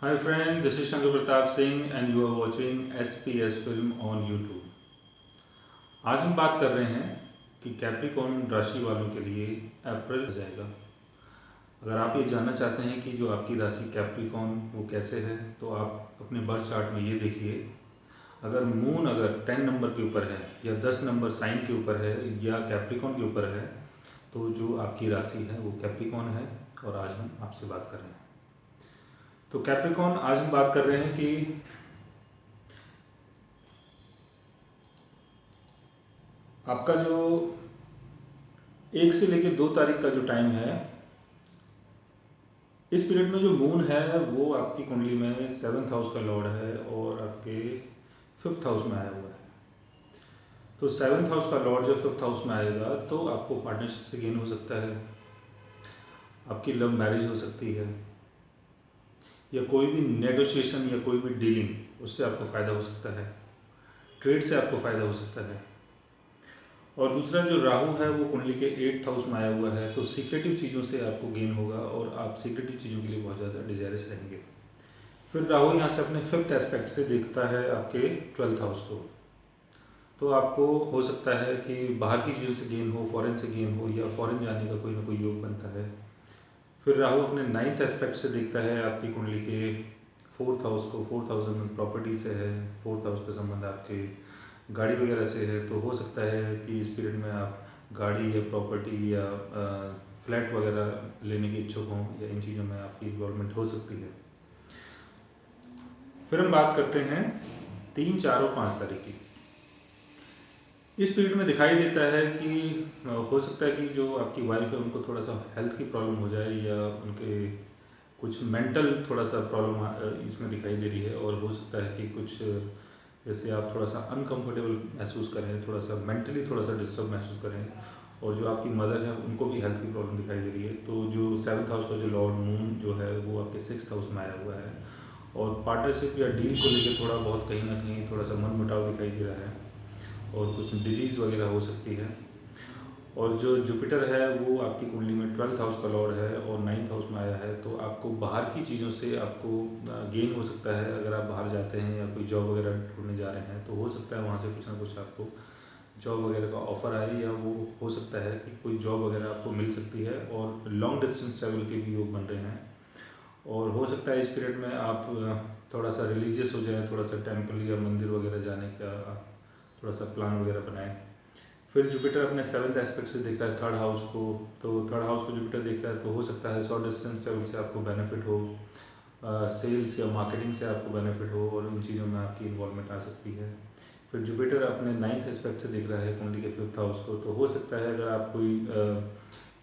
Hi friend, this is Shankar Pratap Singh and you are watching SPS Film on YouTube। आज हम बात कर रहे हैं कि कैप्रिकॉर्न राशि वालों के लिए अप्रैल जाएगा। अगर आप ये जानना चाहते हैं कि जो आपकी राशि कैप्रिकॉर्न वो कैसे है, तो आप अपने बर्थ चार्ट में ये देखिए। अगर मून अगर 10 नंबर के ऊपर है या 10 नंबर साइन के ऊपर है या कैप्रिकॉर्न के ऊपर है, तो जो आपकी राशि है वो कैप्रिकॉर्न है। और आज हम आपसे बात कर रहे हैं। तो कैप्रिकॉर्न, आज हम बात कर रहे हैं कि आपका जो 1 से लेकर 2 तारीख का जो टाइम है, इस पीरियड में जो मून है वो आपकी कुंडली में 7th हाउस का लॉर्ड है और आपके 5th हाउस में आया हुआ है। तो 7th हाउस का लॉर्ड जब 5th हाउस में आएगा तो आपको पार्टनरशिप से गेन हो सकता है, आपकी लव मैरिज हो सकती है, या कोई भी नेगोशिएशन या कोई भी डीलिंग उससे आपको फ़ायदा हो सकता है, ट्रेड से आपको फ़ायदा हो सकता है। और दूसरा जो राहु है वो कुंडली के 8th हाउस में आया हुआ है, तो सीक्रेटिव चीज़ों से आपको गेन होगा और आप सीक्रेटिव चीज़ों के लिए बहुत ज़्यादा डिजायरस रहेंगे। फिर राहु यहाँ से अपने 5th एस्पेक्ट से देखता है आपके 12th हाउस को, तो आपको हो सकता है कि बाहर की चीज़ों से गेन हो, फॉरेन से गेन हो, या फॉरेन जाने का कोई ना कोई योग बनता है। फिर राहु अपने 9th एस्पेक्ट से देखता है आपकी कुंडली के 4th हाउस को। 4th हाउस में प्रॉपर्टी से है, 4th हाउस का संबंध आपके गाड़ी वगैरह से है। तो हो सकता है कि इस पीरियड में आप गाड़ी या प्रॉपर्टी या फ्लैट वगैरह लेने के इच्छुक हों, या इन चीज़ों में आपकी इन्वॉल्वमेंट हो सकती है। फिर हम बात करते हैं 3, 4 और 5 तारीख की। इस पीरियड में दिखाई देता है कि हो सकता है कि जो आपकी वाइफ है उनको थोड़ा सा हेल्थ की प्रॉब्लम हो जाए, या उनके कुछ मेंटल थोड़ा सा प्रॉब्लम इसमें दिखाई दे रही है। और हो सकता है कि कुछ जैसे आप थोड़ा सा अनकंफर्टेबल महसूस करें, थोड़ा सा मेंटली थोड़ा सा डिस्टर्ब महसूस करें। और जो आपकी मदर है उनको भी हेल्थ की प्रॉब्लम दिखाई दे रही है। तो जो 7th हाउस का जो लॉर्ड मून जो है वो आपके 6th हाउस में आया हुआ है, और पार्टनरशिप या डील को लेकर थोड़ा बहुत कहीं ना कहीं थोड़ा सा मन मुटाव दिखाई दे रहा है, और कुछ डिजीज़ वगैरह हो सकती है। और जो जुपिटर है वो आपकी कुंडली में 12th हाउस का लॉर्ड है और 9th हाउस में आया है, तो आपको बाहर की चीज़ों से आपको गेन हो सकता है। अगर आप बाहर जाते हैं या कोई जॉब वगैरह ढूंढने जा रहे हैं, तो हो सकता है वहाँ से कुछ ना कुछ आपको जॉब वगैरह का ऑफ़र आए, या वो हो सकता है कि कोई जॉब वगैरह आपको मिल सकती है। और लॉन्ग डिस्टेंस ट्रैवल के भी योग बन रहे हैं। और हो सकता है इस पीरियड में आप थोड़ा सा रिलीजियस हो जाए, थोड़ा सा टेम्पल या मंदिर वगैरह जाने का आप थोड़ा सा प्लान वगैरह बनाएं। फिर जुपिटर अपने 7th एस्पेक्ट से देखता है 3rd हाउस को, तो 3rd हाउस को जुपिटर देखता है, तो हो सकता है शॉर्ट डिस्टेंस ट्रैवल से आपको बेनिफिट हो, सेल्स या मार्केटिंग से आपको बेनिफिट हो, और इन चीज़ों में आपकी इन्वॉल्वमेंट आ सकती है। फिर जुपिटर अपने 9th एस्पेक्ट से देख रहा है कुंडली के 5th हाउस को, तो हो सकता है अगर आप कोई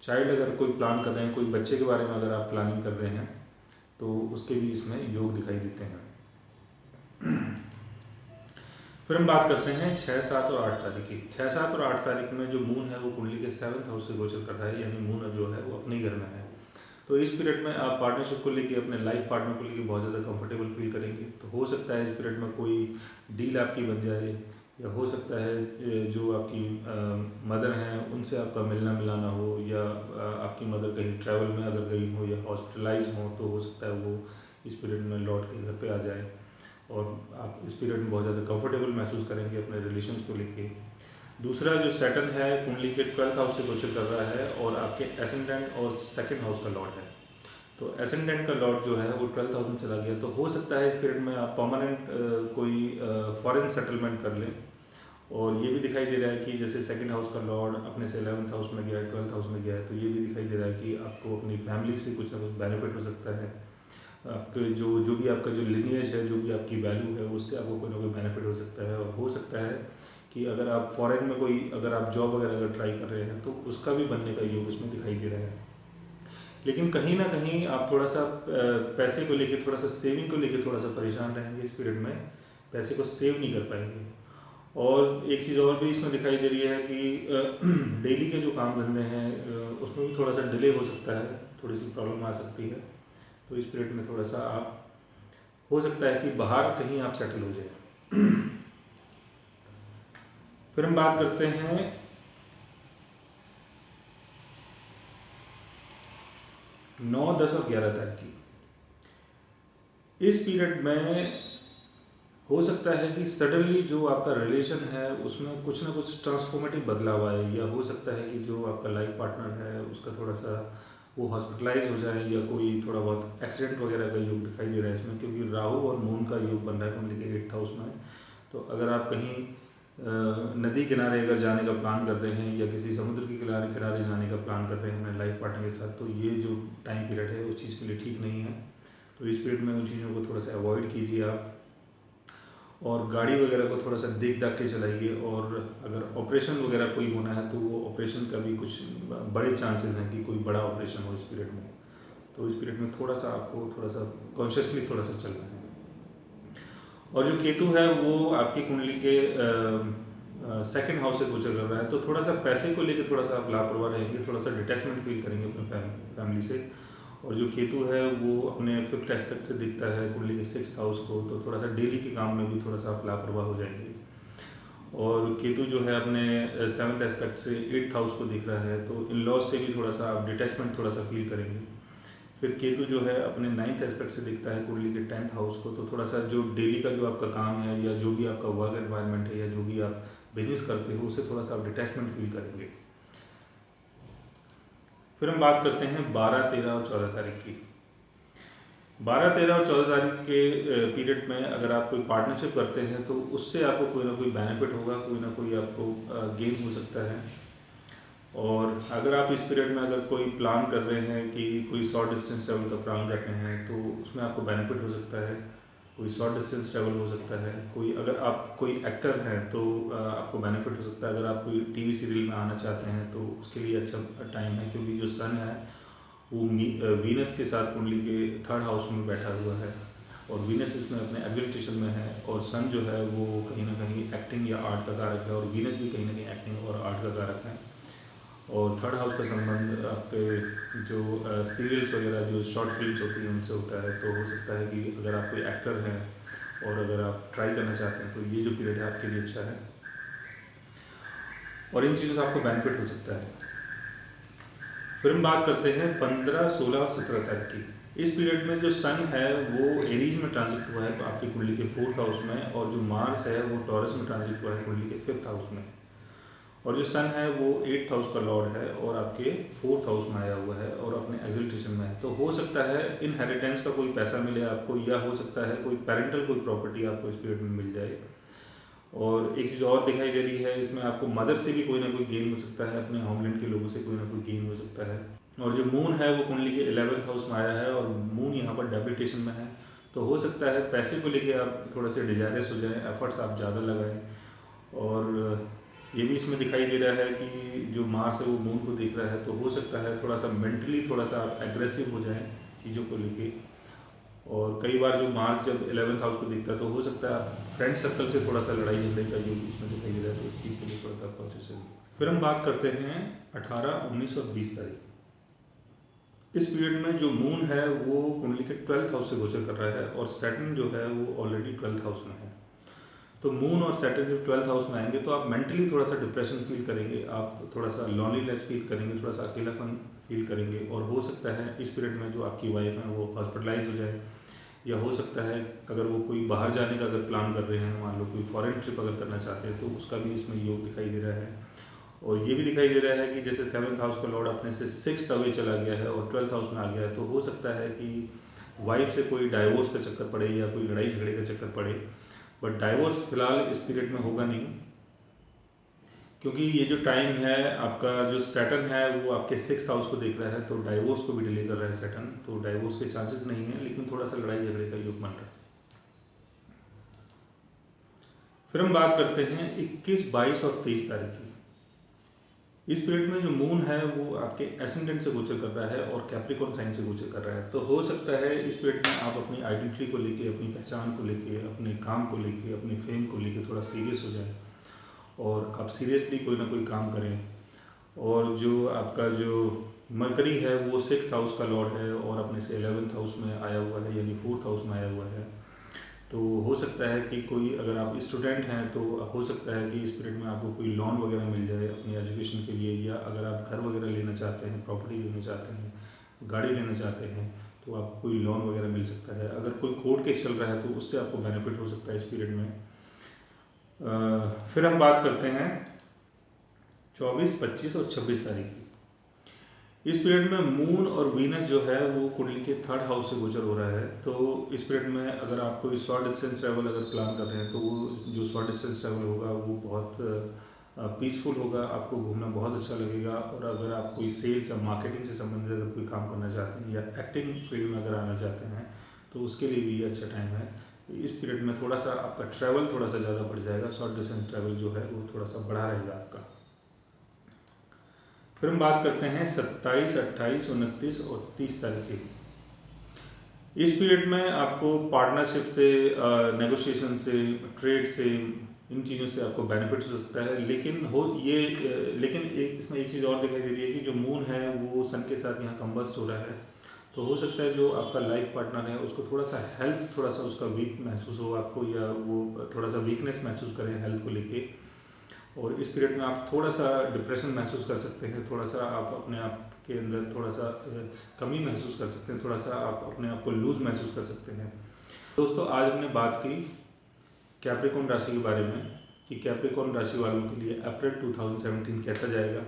चाइल्ड अगर कोई प्लान कर रहे हैं, कोई बच्चे के बारे में अगर आप प्लानिंग कर रहे हैं, तो उसके भी इसमें योग दिखाई देते हैं। फिर हम बात करते हैं 6, 7 और 8 तारीख की। 6, 7 और 8 तारीख में जो मून है वो कुंडली के 7th हाउस से गोचर कर रहा है, यानी मून जो है वो अपने ही घर में है। तो इस पीरियड में आप पार्टनरशिप को लेके, अपने लाइफ पार्टनर को लेके बहुत ज़्यादा कंफर्टेबल फील करेंगे। तो हो सकता है इस पीरियड में कोई डील आपकी बन जाए, या हो सकता है जो आपकी मदर हैं उनसे आपका मिलना मिलाना हो, या आपकी मदर कहीं ट्रैवल में अगर गई हो या हॉस्पिटलाइज हो, तो हो सकता है वो इस पीरियड में लौट के घर पे आ जाए। और आप इस पीरियड में बहुत ज़्यादा कंफर्टेबल महसूस करेंगे अपने रिलेशंस को लेके। दूसरा जो सैटर्न है कुंडली के 12th हाउस से गोचर कर रहा है, और आपके एसेंडेंट और 2nd हाउस का लॉर्ड है। तो एसेंडेंट का लॉर्ड जो है वो 12th हाउस में चला गया, तो हो सकता है इस पीरियड में आप परमानेंट कोई फॉरेन सेटलमेंट कर लें। और ये भी दिखाई दे रहा है कि जैसे 2nd हाउस का लॉर्ड अपने से 11th हाउस में गया है, 12th हाउस में गया है, तो ये भी दिखाई दे रहा है कि आपको अपनी फैमिली से कुछ ना कुछ बेनिफिट हो सकता है। आपके जो भी आपका जो लिनिएज है, जो भी आपकी वैल्यू है, उससे आपको कोई ना कोई बेनिफिट हो सकता है। और हो सकता है कि अगर आप फॉरेन में कोई अगर आप जॉब वगैरह अगर ट्राई कर रहे हैं, तो उसका भी बनने का योग इसमें दिखाई दे रहा है। लेकिन कहीं ना कहीं आप थोड़ा सा पैसे को लेके, थोड़ा सा सेविंग को लेके थोड़ा सा परेशान रहेंगे इस पीरियड में, पैसे को सेव नहीं कर पाएंगे। और एक चीज़ और भी इसमें दिखाई दे रही है कि डेली के जो काम धंधे हैं उसमें भी थोड़ा सा डिले हो सकता है, थोड़ी सी प्रॉब्लम आ सकती है। तो इस पीरियड में थोड़ा सा आप हो सकता है कि बाहर कहीं आप सेटल हो जाए। फिर हम बात करते हैं 9, 10 और 11 तारीख की। इस पीरियड में हो सकता है कि सडनली जो आपका रिलेशन है उसमें कुछ ना कुछ ट्रांसफॉर्मेटिव बदलाव आए, या हो सकता है कि जो आपका लाइफ पार्टनर है उसका थोड़ा सा वो हॉस्पिटलाइज हो जाए, या कोई थोड़ा बहुत एक्सीडेंट वगैरह का योग दिखाई दे रहा है इसमें, क्योंकि राहु और मून का योग बन रहा है कुंडली के 8th हाउस में। तो अगर आप कहीं नदी किनारे अगर जाने का प्लान कर रहे हैं, या किसी समुद्र के किनारे किनारे जाने का प्लान कर रहे हैं अपने लाइफ पार्टनर के साथ, तो ये जो टाइम पीरियड है उस चीज़ के लिए ठीक नहीं है। तो इस पीरियड में उन चीज़ों को थोड़ा सा अवॉइड कीजिए आप, और गाड़ी वगैरह को थोड़ा सा देख दाख के चलाइए। और अगर ऑपरेशन वगैरह कोई होना है तो वो ऑपरेशन का भी कुछ बड़े चांसेस हैं कि कोई बड़ा ऑपरेशन हो इस पीरियड में। तो इस पीरियड में थोड़ा सा आपको थोड़ा सा कॉन्शियसली थोड़ा सा चलना है। और जो केतु है वो आपकी कुंडली के 2nd हाउस से गोचर कर रहा है, तो थोड़ा सा पैसे को लेकर थोड़ा सा आप लापरवाह रहेंगे, थोड़ा सा डिटैचमेंट फील करेंगे अपने फैमिली से। और जो केतु है वो अपने 5th एस्पेक्ट से दिखता है कुंडली के 6th हाउस को, तो थोड़ा सा डेली के काम में भी थोड़ा सा आप लापरवाह हो जाएंगे। और केतु जो है अपने 7th एस्पेक्ट से 8th हाउस को दिख रहा है, तो इन लॉज से भी थोड़ा सा आप डिटैचमेंट थोड़ा सा फील करेंगे। फिर केतु जो है अपने 9th एस्पेक्ट से दिखता है कुंडली के 10th हाउस को, तो थोड़ा सा जो डेली का जो आपका काम है, या जो भी आपका वर्क एनवायरनमेंट है, या जो भी आप बिजनेस करते हो, उससे थोड़ा सा आप डिटैचमेंट फील करेंगे। फिर हम बात करते हैं 12, 13 और 14 तारीख की। 12, 13 और 14 तारीख के पीरियड में अगर आप कोई पार्टनरशिप करते हैं तो उससे आपको कोई ना कोई बेनिफिट होगा, कोई ना कोई आपको गेन हो सकता है। और अगर आप इस पीरियड में अगर कोई प्लान कर रहे हैं कि कोई शॉर्ट डिस्टेंस ट्रैवल का प्लान कर रहे हैं, तो उसमें आपको बेनिफिट हो सकता है। कोई शॉर्ट डिस्टेंस ट्रैवल हो सकता है, कोई अगर आप कोई एक्टर हैं तो आपको बेनिफिट हो सकता है। अगर आप कोई टीवी सीरियल में आना चाहते हैं तो उसके लिए अच्छा टाइम है, क्योंकि जो सन है वो वीनस के साथ कुंडली के 3rd हाउस में बैठा हुआ है, और वीनस इसमें अपने एग्रीटेशन में है, और सन जो है वो कहीं ना कहीं एक्टिंग या आर्ट का कारक है, और वीनस भी कहीं ना कहीं एक्टिंग और आर्ट का कारक है। और 3rd हाउस का संबंध आपके जो सीरियल्स वगैरह जो शॉर्ट फिल्म्स होती हैं उनसे होता है। तो हो सकता है कि अगर आप कोई एक्टर हैं और अगर आप ट्राई करना चाहते हैं तो ये जो पीरियड है आपके लिए अच्छा है, और इन चीज़ों से आपको बेनिफिट हो सकता है। फिर हम बात करते हैं 15, 16 और 17 तारीख की। इस पीरियड में जो सन है वो एरीज में ट्रांजिट हुआ है आपकी कुंडली के 4th हाउस में, और जो मार्स है वो टॉरस में ट्रांजिट हुआ है कुंडली के 5th हाउस में। और जो सन है वो 8th हाउस का लॉर्ड है और आपके 4th हाउस में आया हुआ है और अपने एक्सल्टेशन में है। तो हो सकता है इनहेरिटेंस का कोई पैसा मिले आपको, या हो सकता है कोई पेरेंटल कोई प्रॉपर्टी आपको इस पीरियड में मिल जाए। और एक चीज़ और दिखाई दे रही है इसमें, आपको मदर से भी कोई ना कोई गेन हो सकता है, अपने होमलैंड के लोगों से कोई ना कोई गेन हो सकता है। और जो मून है वो कुंडली के 11th हाउस में आया है, और मून यहाँ पर डेबिलिटेशन में है। तो हो सकता है पैसे को लेके आप थोड़े से डिजायरस हो जाएं, एफर्ट्स आप ज़्यादा लगाएं। और ये भी इसमें दिखाई दे रहा है कि जो मार्स है वो मून को देख रहा है, तो हो सकता है थोड़ा सा मेंटली थोड़ा सा आप एग्रेसिव हो जाएं चीज़ों को लेके। और कई बार जो मार्स जब 11th हाउस को देखता है तो हो सकता है आप फ्रेंड सर्कल से थोड़ा सा लड़ाई झगड़े का जो इसमें दिखाई दे रहा है, तो इस चीज़ के लिए थोड़ा सा कॉन्शियस है। फिर हम बात करते हैं 18, 19 और 20 तारीख। इस पीरियड में जो मून है वो कुंडली के 12th हाउस से गोचर कर रहा है, और सैटर्न जो है वो ऑलरेडी 12th हाउस में है। तो मून और सैटर्न जब 12th हाउस में आएंगे तो आप मेंटली थोड़ा सा डिप्रेशन फील करेंगे, आप थोड़ा सा लॉनलीनेस फील करेंगे, थोड़ा सा अकेलापन फील करेंगे। और हो सकता है इस पीरियड में जो आपकी वाइफ है वो हॉस्पिटलाइज हो जाए, या हो सकता है अगर वो कोई बाहर जाने का अगर प्लान कर रहे हैं, मान लो कोई फॉरेन ट्रिप अगर करना चाहते हैं, तो उसका भी इसमें योग दिखाई दे रहा है। और ये भी दिखाई दे रहा है कि जैसे 7th हाउस का लॉर्ड अपने से 6th अवे चला गया है और 12th हाउस में आ गया है, तो हो सकता है कि वाइफ से कोई डाइवोर्स का चक्कर पड़े या कोई लड़ाई झगड़े का चक्कर पड़े। बट डाइवोर्स फिलहाल इस पीरियड में होगा नहीं, क्योंकि ये जो टाइम है आपका जो सैटर्न है वो आपके 6th हाउस को देख रहा है, तो डाइवोर्स को भी डिले कर रहा है सैटर्न। तो डाइवोर्स के चांसेस नहीं है, लेकिन थोड़ा सा लड़ाई झगड़े का योग बन रहा है। फिर हम बात करते हैं 21, 22 और 23 तारीख की। इस पीरियड में जो मून है वो आपके एसेंडेंट से गोचर कर रहा है और कैप्रिकॉर्न साइन से गोचर कर रहा है। तो हो सकता है इस पीरियड में आप अपनी आइडेंटिटी को लेके, अपनी पहचान को लेके, अपने काम को लेके, अपनी फेम को लेके थोड़ा सीरियस हो जाए, और आप सीरियसली कोई ना कोई काम करें। और जो आपका जो मरकरी है वो 6th हाउस का लॉर्ड है और अपने से 11th हाउस में आया हुआ है, यानी 4th हाउस में आया हुआ है। तो हो सकता है कि कोई अगर आप स्टूडेंट हैं तो हो सकता है कि इस पीरियड में आपको कोई लोन वगैरह मिल जाए अपनी एजुकेशन के लिए, या अगर आप घर वगैरह लेना चाहते हैं, प्रॉपर्टी लेना चाहते हैं, गाड़ी लेना चाहते हैं, तो आपको कोई लोन वगैरह मिल सकता है। अगर कोई कोर्ट केस चल रहा है तो उससे आपको बेनिफिट हो सकता है इस पीरियड में। फिर हम बात करते हैं 24, 25 और 26 तारीख की। इस पीरियड में मून और वीनस जो है वो कुंडली के थर्ड हाउस से गोचर हो रहा है। तो इस पीरियड में अगर आप कोई शॉर्ट डिस्टेंस ट्रैवल अगर प्लान कर रहे हैं तो वो जो शॉर्ट डिस्टेंस ट्रैवल होगा वो बहुत पीसफुल होगा, आपको घूमना बहुत अच्छा लगेगा। और अगर आप कोई सेल्स या मार्केटिंग से संबंधित अगर कोई काम करना चाहते हैं या एक्टिंग फील्ड में अगर आना चाहते हैं तो उसके लिए भी ये अच्छा टाइम है। इस पीरियड में थोड़ा सा आपका ट्रैवल थोड़ा सा ज़्यादा बढ़ जाएगा, शॉर्ट डिस्टेंस ट्रैवल जो है वो थोड़ा सा बढ़ा रहेगा आपका। फिर हम बात करते हैं 27, 28, 29 और 30 तारीख की। इस पीरियड में आपको पार्टनरशिप से, नेगोशिएशन से, ट्रेड से, इन चीज़ों से आपको बेनिफिट हो सकता है। लेकिन इसमें एक चीज़ और दिखाई दे रही है कि जो मून है वो सन के साथ यहाँ कंबस्ट हो रहा है। तो हो सकता है जो आपका लाइफ पार्टनर है उसको थोड़ा सा हेल्थ थोड़ा सा उसका वीक महसूस हो आपको, या वो थोड़ा सा वीकनेस महसूस करें हेल्थ को लेके। और इस पीरियड में आप थोड़ा सा डिप्रेशन महसूस कर सकते हैं, थोड़ा सा आप अपने आप के अंदर थोड़ा सा कमी महसूस कर सकते हैं, थोड़ा सा आप अपने आप को लूज महसूस कर सकते हैं। दोस्तों, आज हमने बात की कैप्रिकॉर्न राशि के बारे में कि कैप्रिकॉर्न राशि वालों के लिए अप्रैल 2017 कैसा जाएगा।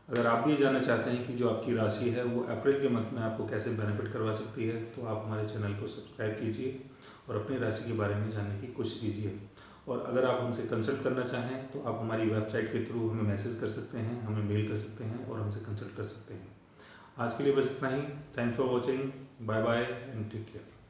अगर आप भी जानना चाहते हैं कि जो आपकी राशि है वो अप्रैल के मंथ में आपको कैसे बेनिफिट करवा सकती है तो आप हमारे चैनल को सब्सक्राइब कीजिए और अपनी राशि के बारे में जानने की कोशिश कीजिए। और अगर आप हमसे कंसल्ट करना चाहें तो आप हमारी वेबसाइट के थ्रू हमें मैसेज कर सकते हैं, हमें मेल कर सकते हैं और हमसे कंसल्ट कर सकते हैं। आज के लिए बस इतना ही। Thanks for watching. Bye bye and take care.